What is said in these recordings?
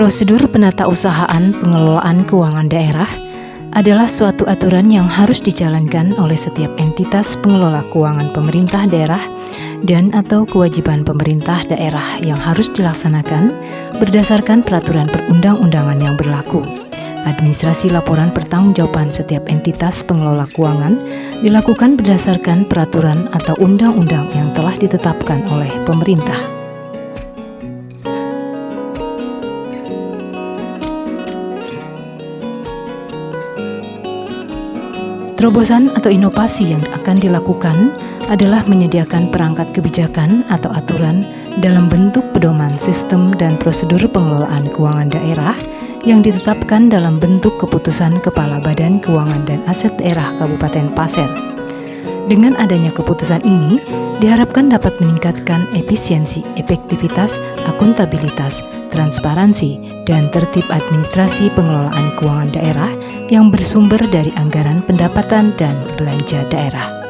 Prosedur penatausahaan pengelolaan keuangan daerah adalah suatu aturan yang harus dijalankan oleh setiap entitas pengelola keuangan pemerintah daerah dan atau kewajiban pemerintah daerah yang harus dilaksanakan berdasarkan peraturan perundang-undangan yang berlaku. Administrasi laporan pertanggungjawaban setiap entitas pengelola keuangan dilakukan berdasarkan peraturan atau undang-undang yang telah ditetapkan oleh pemerintah. Terobosan atau inovasi yang akan dilakukan adalah menyediakan perangkat kebijakan atau aturan dalam bentuk pedoman sistem dan prosedur pengelolaan keuangan daerah yang ditetapkan dalam bentuk keputusan Kepala Badan Keuangan dan Aset Daerah Kabupaten Pasir. Dengan adanya keputusan ini, diharapkan dapat meningkatkan efisiensi, efektivitas, akuntabilitas, transparansi, dan tertib administrasi pengelolaan keuangan daerah yang bersumber dari anggaran pendapatan dan belanja daerah.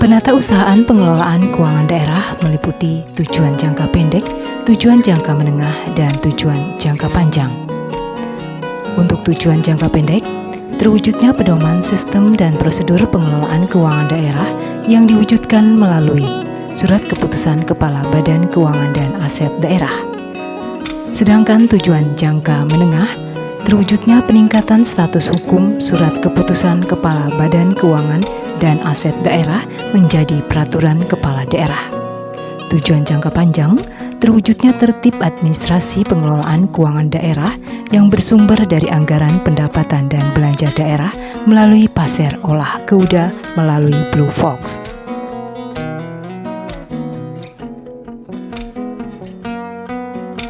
Penatausahaan pengelolaan keuangan daerah meliputi tujuan jangka pendek, tujuan jangka menengah, dan tujuan jangka panjang. Untuk tujuan jangka pendek, terwujudnya pedoman sistem dan prosedur pengelolaan keuangan daerah yang diwujudkan melalui Surat Keputusan Kepala Badan Keuangan dan Aset Daerah. Sedangkan tujuan jangka menengah, terwujudnya peningkatan status hukum Surat Keputusan Kepala Badan Keuangan dan Aset Daerah menjadi Peraturan Kepala Daerah. Tujuan jangka panjang, terwujudnya tertib administrasi pengelolaan keuangan daerah yang bersumber dari anggaran pendapatan dan belanja daerah melalui Pasir Olah Keuda melalui Blue Fox.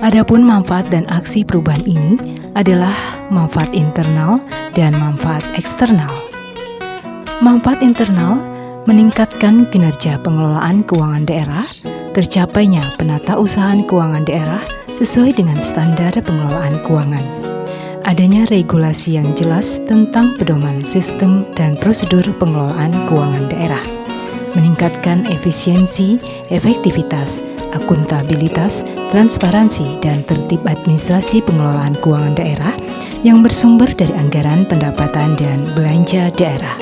Adapun manfaat dan aksi perubahan ini adalah manfaat internal dan manfaat eksternal. Manfaat internal meningkatkan kinerja pengelolaan keuangan daerah, tercapainya penatausahaan keuangan daerah sesuai dengan standar pengelolaan keuangan. Adanya regulasi yang jelas tentang pedoman sistem dan prosedur pengelolaan keuangan daerah, meningkatkan efisiensi, efektivitas, akuntabilitas, transparansi, dan tertib administrasi pengelolaan keuangan daerah yang bersumber dari anggaran pendapatan dan belanja daerah.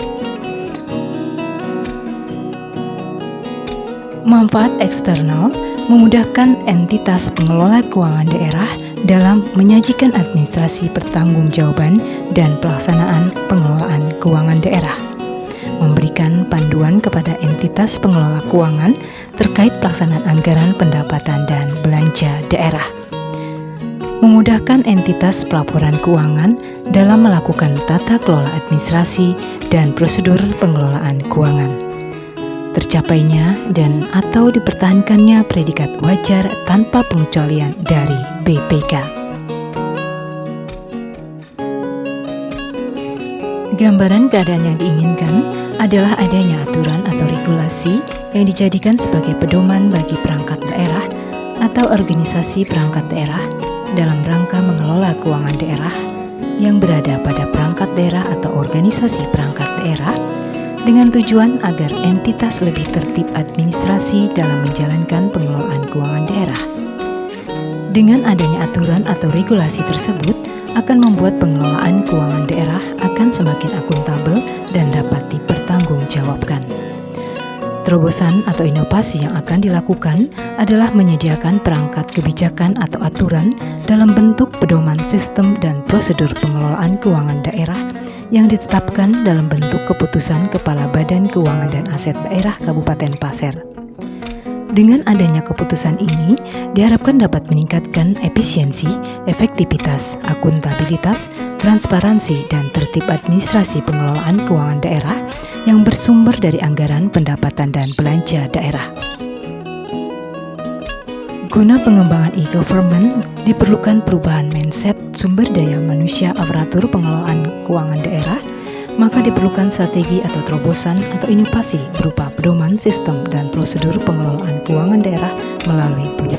Manfaat eksternal memudahkan entitas pengelola keuangan daerah dalam menyajikan administrasi pertanggungjawaban dan pelaksanaan pengelolaan keuangan daerah, memberikan panduan kepada entitas pengelola keuangan terkait pelaksanaan anggaran pendapatan dan belanja daerah, memudahkan entitas pelaporan keuangan dalam melakukan tata kelola administrasi dan prosedur pengelolaan keuangan. Tercapainya dan atau dipertahankannya predikat wajar tanpa pengecualian dari BPK. Gambaran keadaan yang diinginkan adalah adanya aturan atau regulasi yang dijadikan sebagai pedoman bagi perangkat daerah atau organisasi perangkat daerah dalam rangka mengelola keuangan daerah yang berada pada perangkat daerah atau organisasi perangkat daerah dengan tujuan agar entitas lebih tertib administrasi dalam menjalankan pengelolaan keuangan daerah. Dengan adanya aturan atau regulasi tersebut akan membuat pengelolaan keuangan daerah akan semakin akuntabel dan dapat dipertanggungjawabkan. Terobosan atau inovasi yang akan dilakukan adalah menyediakan perangkat kebijakan atau aturan dalam bentuk pedoman sistem dan prosedur pengelolaan keuangan daerah yang ditetapkan dalam bentuk keputusan Kepala Badan Keuangan dan Aset Daerah Kabupaten Pasir. Dengan adanya keputusan ini, diharapkan dapat meningkatkan efisiensi, efektivitas, akuntabilitas, transparansi, dan tertib administrasi pengelolaan keuangan daerah yang bersumber dari anggaran pendapatan dan belanja daerah. Guna pengembangan e-government, diperlukan perubahan mindset sumber daya manusia aparatur pengelolaan keuangan daerah maka diperlukan strategi atau terobosan atau inovasi berupa pedoman sistem dan prosedur pengelolaan keuangan daerah melalui PUD.